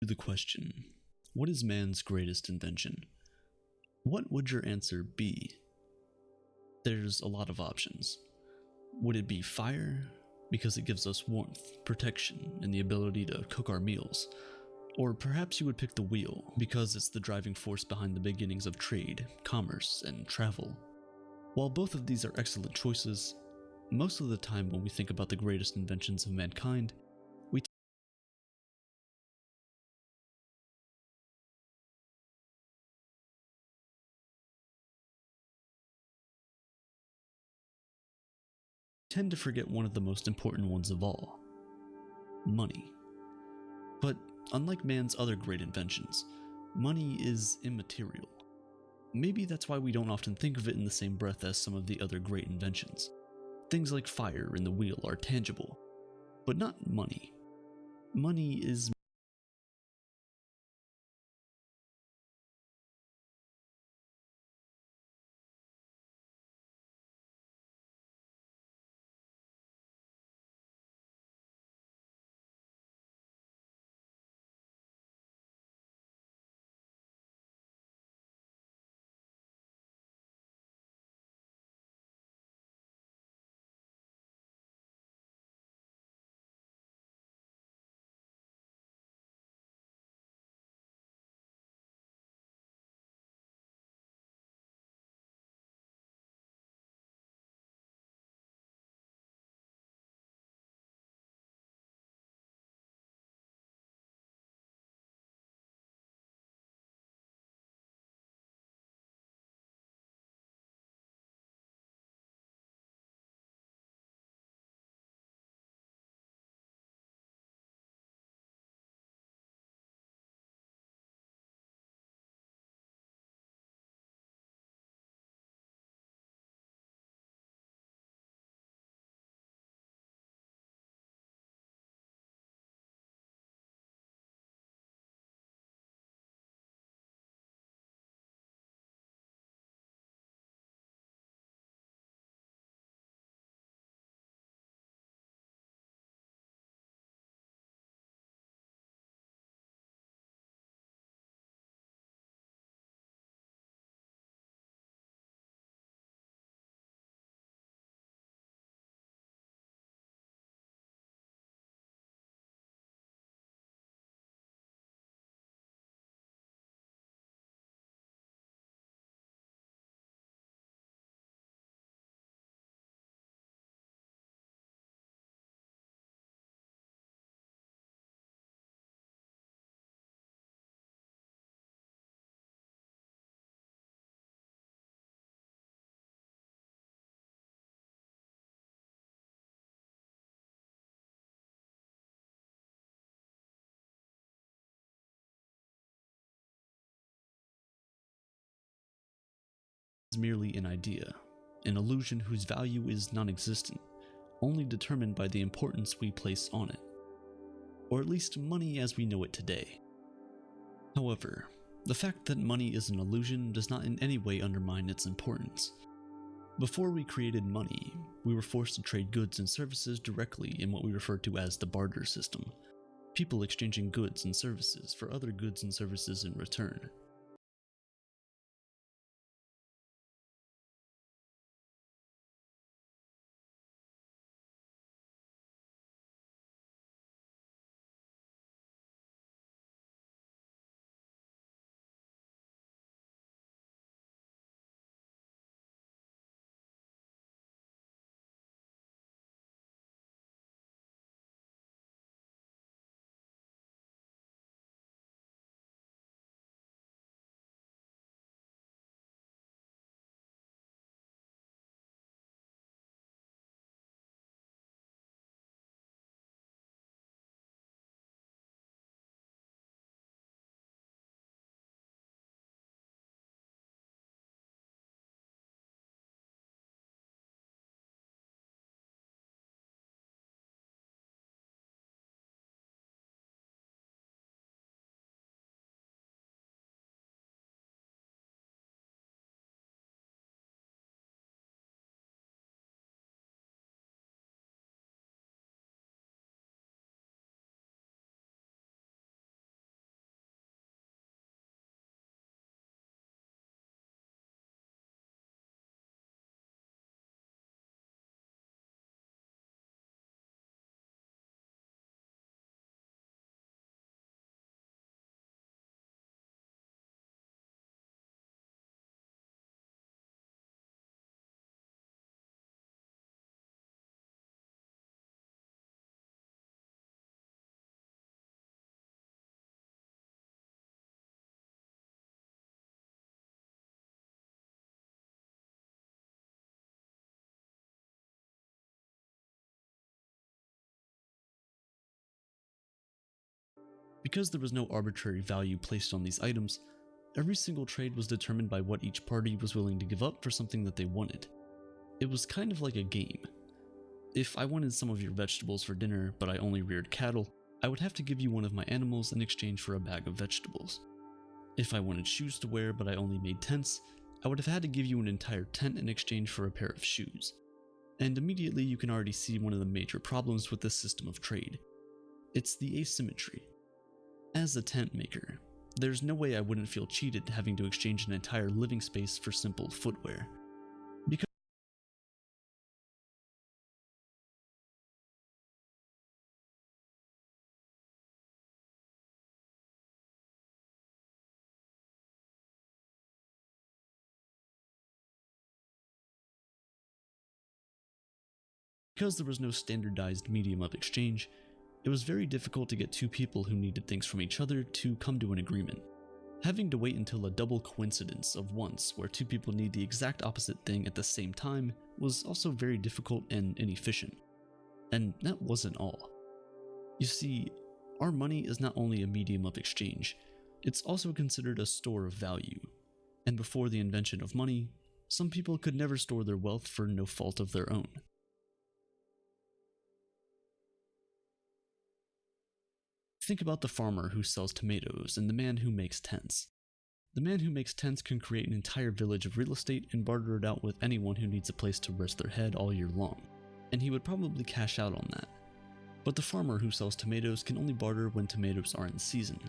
the question, what is man's greatest invention? What would your answer be? There's a lot of options. Would it be fire? Because it gives us warmth, protection, and the ability to cook our meals. Or perhaps you would pick the wheel, because it's the driving force behind the beginnings of trade, commerce, and travel. While both of these are excellent choices, most of the time when we think about the greatest inventions of mankind, we tend to forget one of the most important ones of all: money. But unlike man's other great inventions, money is immaterial. Maybe that's why we don't often think of it in the same breath as some of the other great inventions. Things like fire and the wheel are tangible, but not money. Money is merely an idea, an illusion whose value is non-existent, only determined by the importance we place on it. Or at least money as we know it today. However, the fact that money is an illusion does not in any way undermine its importance. Before we created money, we were forced to trade goods and services directly in what we refer to as the barter system, people exchanging goods and services for other goods and services in return. Because there was no arbitrary value placed on these items, every single trade was determined by what each party was willing to give up for something that they wanted. It was kind of like a game. If I wanted some of your vegetables for dinner, but I only reared cattle, I would have to give you one of my animals in exchange for a bag of vegetables. If I wanted shoes to wear, but I only made tents, I would have had to give you an entire tent in exchange for a pair of shoes. And immediately you can already see one of the major problems with this system of trade. It's the asymmetry. As a tent maker, there's no way I wouldn't feel cheated having to exchange an entire living space for simple footwear. Because there was no standardized medium of exchange, it was very difficult to get two people who needed things from each other to come to an agreement. Having to wait until a double coincidence of once where two people need the exact opposite thing at the same time was also very difficult and inefficient. And that wasn't all. You see, our money is not only a medium of exchange, it's also considered a store of value. And before the invention of money, some people could never store their wealth for no fault of their own. Think about the farmer who sells tomatoes and the man who makes tents. The man who makes tents can create an entire village of real estate and barter it out with anyone who needs a place to rest their head all year long, and he would probably cash out on that. But the farmer who sells tomatoes can only barter when tomatoes are in season.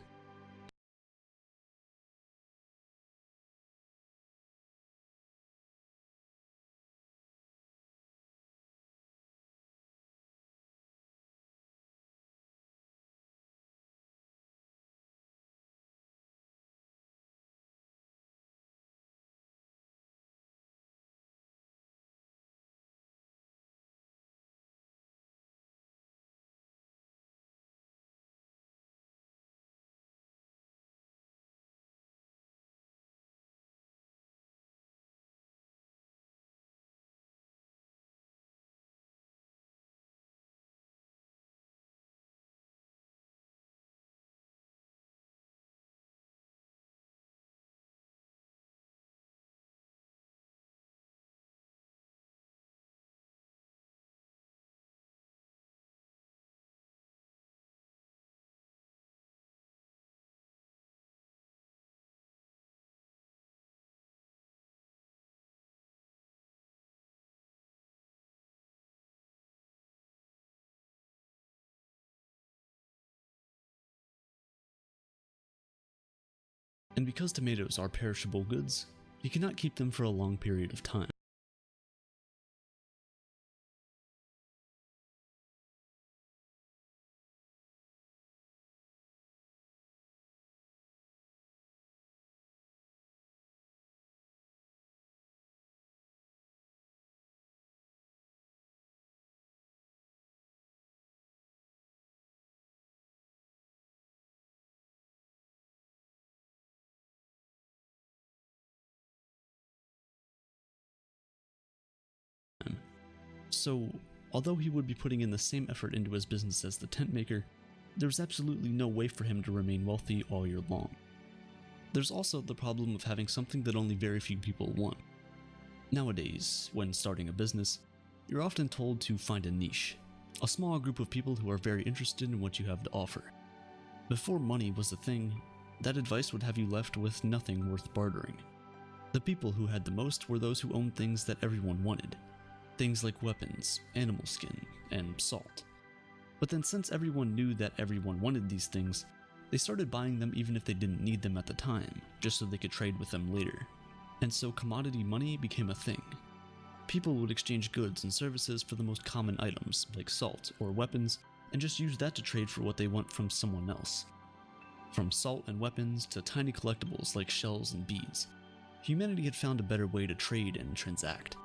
And because tomatoes are perishable goods, you cannot keep them for a long period of time. So, although he would be putting in the same effort into his business as the tent maker, there's absolutely no way for him to remain wealthy all year long. There's also the problem of having something that only very few people want. Nowadays, when starting a business, you're often told to find a niche, a small group of people who are very interested in what you have to offer. Before money was a thing, that advice would have you left with nothing worth bartering. The people who had the most were those who owned things that everyone wanted. Things like weapons, animal skin, and salt. But then since everyone knew that everyone wanted these things, they started buying them even if they didn't need them at the time, just so they could trade with them later. And so commodity money became a thing. People would exchange goods and services for the most common items, like salt or weapons, and just use that to trade for what they want from someone else. From salt and weapons to tiny collectibles like shells and beads, humanity had found a better way to trade and transact.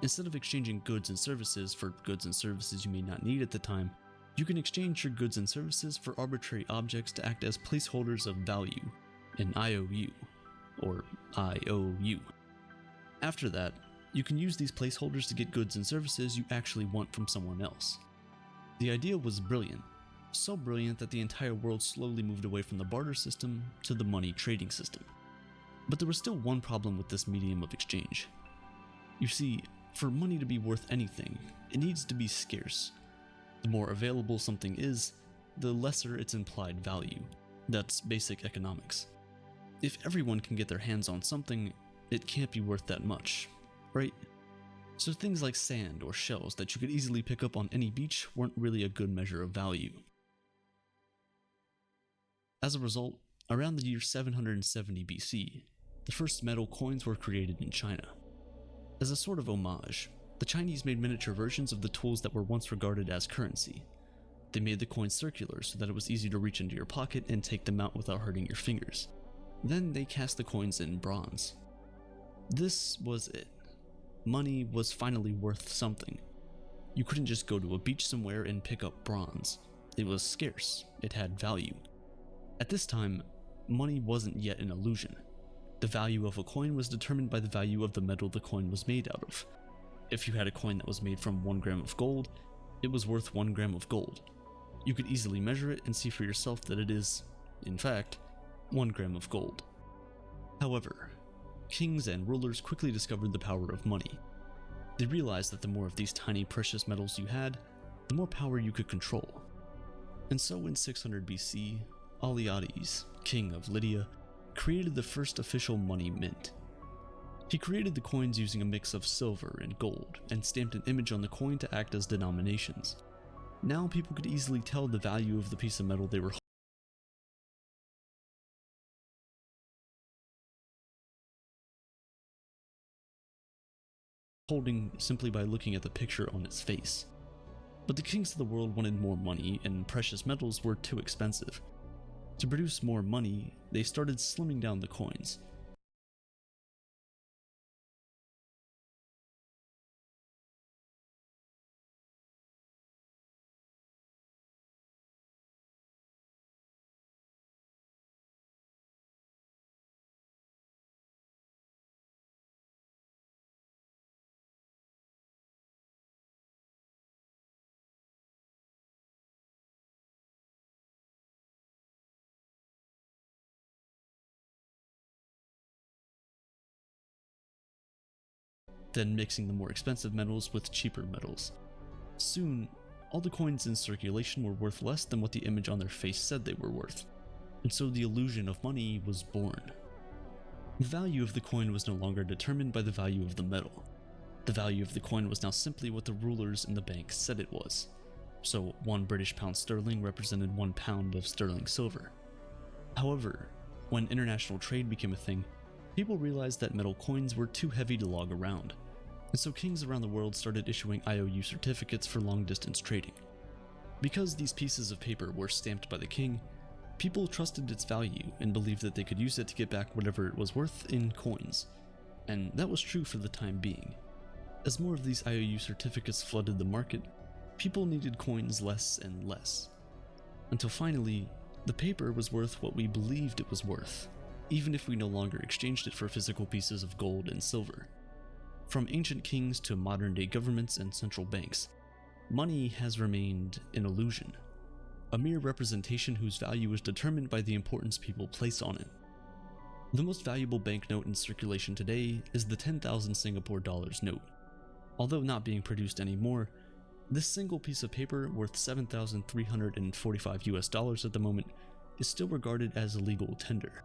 Instead of exchanging goods and services for goods and services you may not need at the time, you can exchange your goods and services for arbitrary objects to act as placeholders of value, an IOU, or IOU. After that, you can use these placeholders to get goods and services you actually want from someone else. The idea was brilliant, So brilliant that the entire world slowly moved away from the barter system to the money trading system. But there was still one problem with this medium of exchange. You see, for money to be worth anything, it needs to be scarce. The more available something is, the lesser its implied value. That's basic economics. If everyone can get their hands on something, it can't be worth that much, right? So things like sand or shells that you could easily pick up on any beach weren't really a good measure of value. As a result, around the year 770 BC, the first metal coins were created in China. As a sort of homage, the Chinese made miniature versions of the tools that were once regarded as currency. They made the coins circular so that it was easy to reach into your pocket and take them out without hurting your fingers. Then they cast the coins in bronze. This was it. Money was finally worth something. You couldn't just go to a beach somewhere and pick up bronze. It was scarce. It had value. At this time, money wasn't yet an illusion. The value of a coin was determined by the value of the metal the coin was made out of. If you had a coin that was made from 1 gram of gold, it was worth 1 gram of gold. You could easily measure it and see for yourself that it is, in fact, 1 gram of gold. However, kings and rulers quickly discovered the power of money. They realized that the more of these tiny precious metals you had, the more power you could control. And so in 600 BC, Alyattes, king of Lydia, created the first official money mint. He created the coins using a mix of silver and gold, and stamped an image on the coin to act as denominations. Now people could easily tell the value of the piece of metal they were holding simply by looking at the picture on its face. But the kings of the world wanted more money, and precious metals were too expensive. To produce more money, they started slimming down the coins. Then mixing the more expensive metals with cheaper metals. Soon, all the coins in circulation were worth less than what the image on their face said they were worth, and so the illusion of money was born. The value of the coin was no longer determined by the value of the metal. The value of the coin was now simply what the rulers in the bank said it was. So 1 British pound sterling represented 1 pound of sterling silver. However, when international trade became a thing, people realized that metal coins were too heavy to lug around, and so kings around the world started issuing IOU certificates for long-distance trading. Because these pieces of paper were stamped by the king, people trusted its value and believed that they could use it to get back whatever it was worth in coins, and that was true for the time being. As more of these IOU certificates flooded the market, people needed coins less and less, until finally, the paper was worth what we believed it was worth, even if we no longer exchanged it for physical pieces of gold and silver. From ancient kings to modern-day governments and central banks, money has remained an illusion, a mere representation whose value is determined by the importance people place on it. The most valuable banknote in circulation today is the 10,000 Singapore dollars note. Although not being produced anymore, this single piece of paper worth $7,345 US at the moment is still regarded as a legal tender.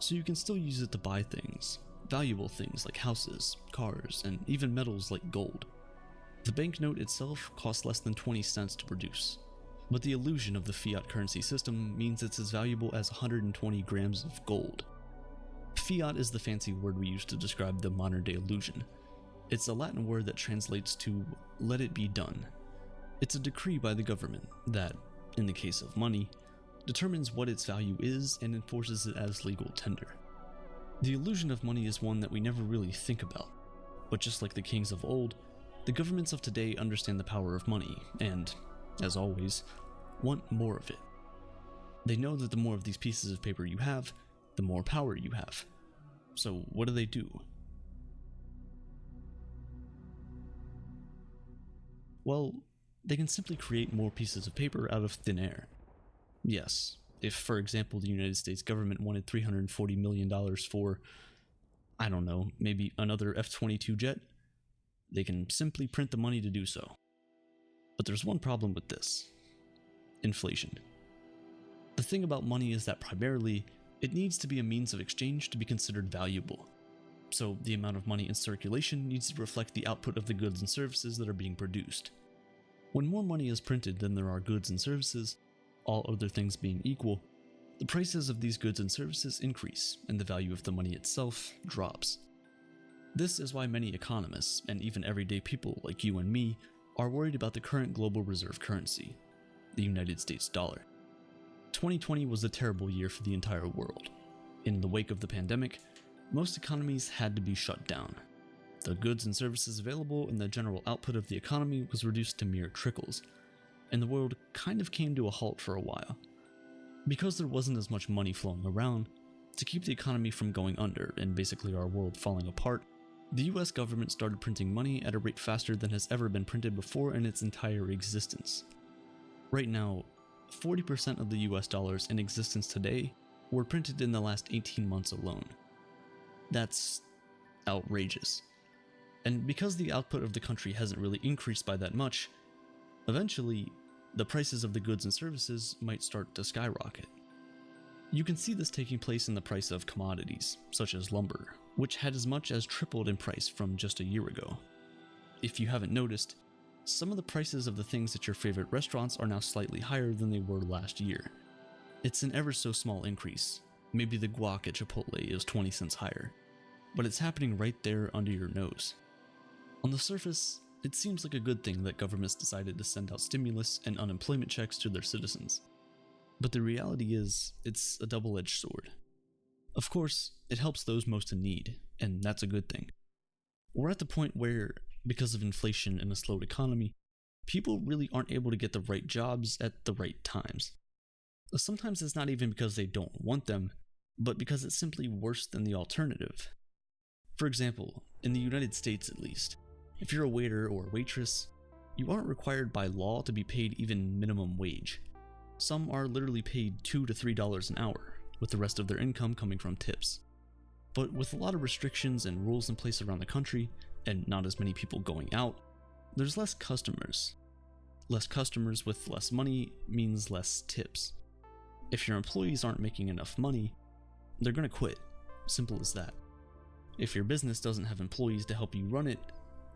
So you can still use it to buy things, valuable things like houses, cars, and even metals like gold. The banknote itself costs less than 20 cents to produce, but the illusion of the fiat currency system means it's as valuable as 120 grams of gold. Fiat is the fancy word we use to describe the modern-day illusion. It's a Latin word that translates to "let it be done." It's a decree by the government that, in the case of money, determines what its value is and enforces it as legal tender. The illusion of money is one that we never really think about, but just like the kings of old, the governments of today understand the power of money and, as always, want more of it. They know that the more of these pieces of paper you have, the more power you have. So what do? Well, they can simply create more pieces of paper out of thin air. Yes, if, for example, the United States government wanted $340 million for, I don't know, maybe another F-22 jet, they can simply print the money to do so. But there's one problem with this: inflation. The thing about money is that primarily, it needs to be a means of exchange to be considered valuable. So the amount of money in circulation needs to reflect the output of the goods and services that are being produced. When more money is printed than there are goods and services, all other things being equal, the prices of these goods and services increase and the value of the money itself drops. This is why many economists, and even everyday people like you and me, are worried about the current global reserve currency, the United States dollar. 2020 was a terrible year for the entire world. In the wake of the pandemic, most economies had to be shut down. The goods and services available and the general output of the economy was reduced to mere trickles, and the world kind of came to a halt for a while. Because there wasn't as much money flowing around, to keep the economy from going under and basically our world falling apart, the US government started printing money at a rate faster than has ever been printed before in its entire existence. Right now, 40% of the US dollars in existence today were printed in the last 18 months alone. That's outrageous. And because the output of the country hasn't really increased by that much, eventually, the prices of the goods and services might start to skyrocket. You can see this taking place in the price of commodities, such as lumber, which had as much as tripled in price from just a year ago. If you haven't noticed, some of the prices of the things at your favorite restaurants are now slightly higher than they were last year. It's an ever so small increase. Maybe the guac at Chipotle is 20 cents higher, but it's happening right there under your nose. On the surface, it seems like a good thing that governments decided to send out stimulus and unemployment checks to their citizens. But the reality is, it's a double-edged sword. Of course, it helps those most in need, and that's a good thing. We're at the point where, because of inflation and a slowed economy, people really aren't able to get the right jobs at the right times. Sometimes it's not even because they don't want them, but because it's simply worse than the alternative. For example, in the United States at least, if you're a waiter or a waitress, you aren't required by law to be paid even minimum wage. Some are literally paid $2 to $3 an hour, with the rest of their income coming from tips. But with a lot of restrictions and rules in place around the country, and not as many people going out, there's less customers. Less customers with less money means less tips. If your employees aren't making enough money, they're gonna quit. Simple as that. If your business doesn't have employees to help you run it,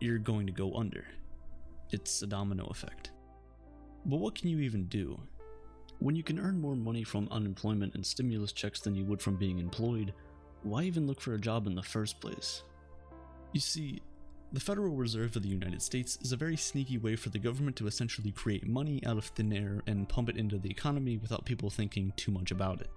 you're going to go under. It's a domino effect. But what can you even do? When you can earn more money from unemployment and stimulus checks than you would from being employed, why even look for a job in the first place? You see, the Federal Reserve of the United States is a very sneaky way for the government to essentially create money out of thin air and pump it into the economy without people thinking too much about it.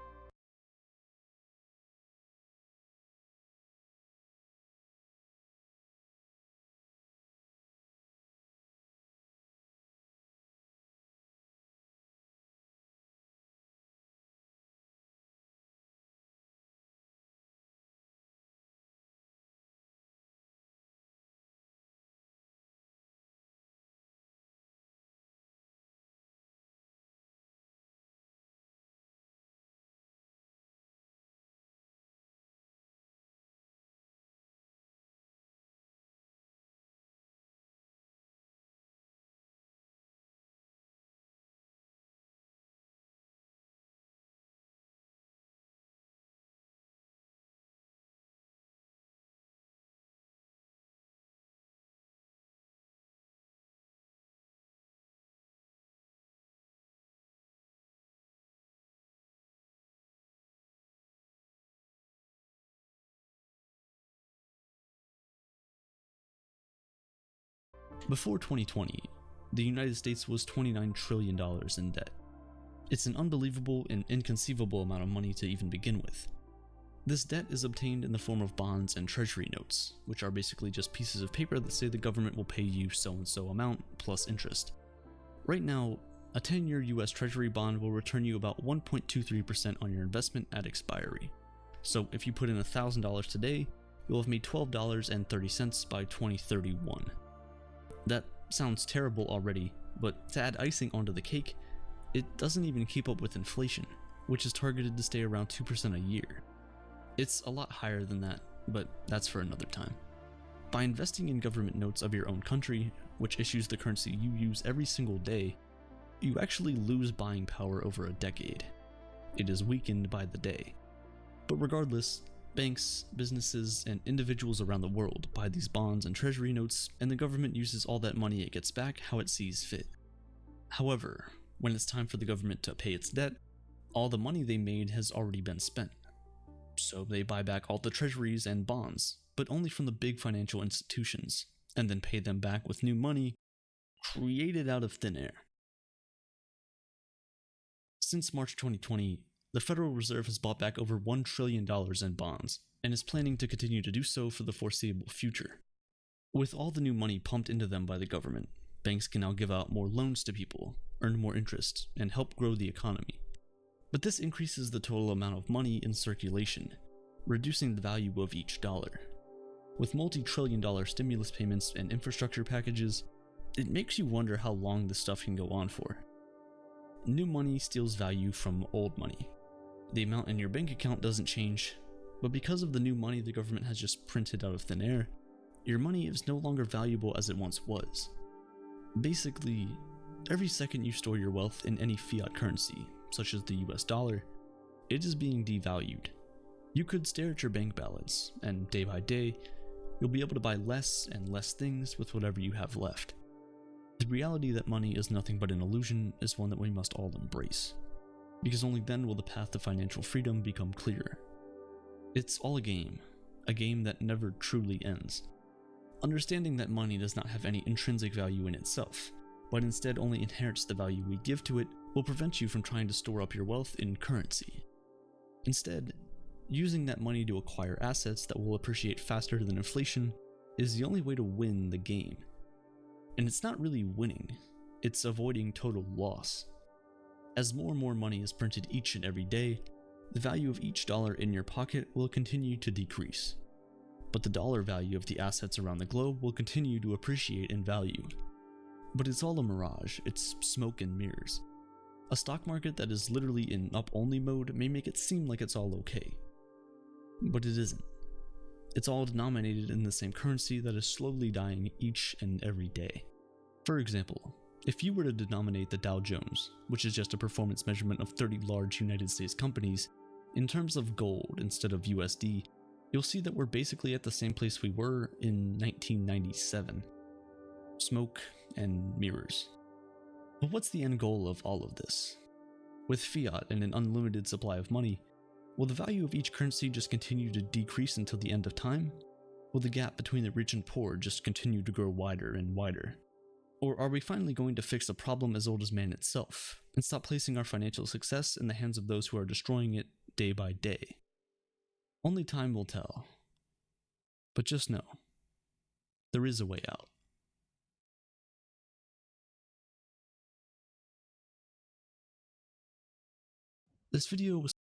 Before 2020, the United States was $29 trillion in debt. It's an unbelievable and inconceivable amount of money to even begin with. This debt is obtained in the form of bonds and treasury notes, which are basically just pieces of paper that say the government will pay you so-and-so amount plus interest. Right now, a 10-year US Treasury bond will return you about 1.23% on your investment at expiry. So if you put in $1,000 today, you'll have made $12.30 by 2031. That sounds terrible already, but to add icing onto the cake, it doesn't even keep up with inflation, which is targeted to stay around 2% a year. It's a lot higher than that, but that's for another time. By investing in government notes of your own country, which issues the currency you use every single day, you actually lose buying power over a decade. It is weakened by the day. But regardless, banks, businesses, and individuals around the world buy these bonds and treasury notes, and the government uses all that money it gets back how it sees fit. However, when it's time for the government to pay its debt, all the money they made has already been spent. So they buy back all the treasuries and bonds, but only from the big financial institutions, and then pay them back with new money created out of thin air. Since March 2020, the Federal Reserve has bought back over $1 trillion in bonds, and is planning to continue to do so for the foreseeable future. With all the new money pumped into them by the government, banks can now give out more loans to people, earn more interest, and help grow the economy. But this increases the total amount of money in circulation, reducing the value of each dollar. With multi-trillion-dollar stimulus payments and infrastructure packages, it makes you wonder how long this stuff can go on for. New money steals value from old money. The amount in your bank account doesn't change, but because of the new money the government has just printed out of thin air, your money is no longer valuable as it once was. Basically, every second you store your wealth in any fiat currency, such as the US dollar, it is being devalued. You could stare at your bank balance, and day by day, you'll be able to buy less and less things with whatever you have left. The reality that money is nothing but an illusion is one that we must all embrace, because only then will the path to financial freedom become clearer. It's all a game that never truly ends. Understanding that money does not have any intrinsic value in itself, but instead only inherits the value we give to it, will prevent you from trying to store up your wealth in currency. Instead, using that money to acquire assets that will appreciate faster than inflation is the only way to win the game. And it's not really winning, it's avoiding total loss. As more and more money is printed each and every day, the value of each dollar in your pocket will continue to decrease. But the dollar value of the assets around the globe will continue to appreciate in value. But it's all a mirage, it's smoke and mirrors. A stock market that is literally in up-only mode may make it seem like it's all okay. But it isn't. It's all denominated in the same currency that is slowly dying each and every day. For example, if you were to denominate the Dow Jones, which is just a performance measurement of 30 large United States companies, in terms of gold instead of USD, you'll see that we're basically at the same place we were in 1997. Smoke and mirrors. But what's the end goal of all of this? With fiat and an unlimited supply of money, will the value of each currency just continue to decrease until the end of time? Will the gap between the rich and poor just continue to grow wider and wider? Or are we finally going to fix a problem as old as man itself, and stop placing our financial success in the hands of those who are destroying it day by day? Only time will tell. But just know, there is a way out. This video was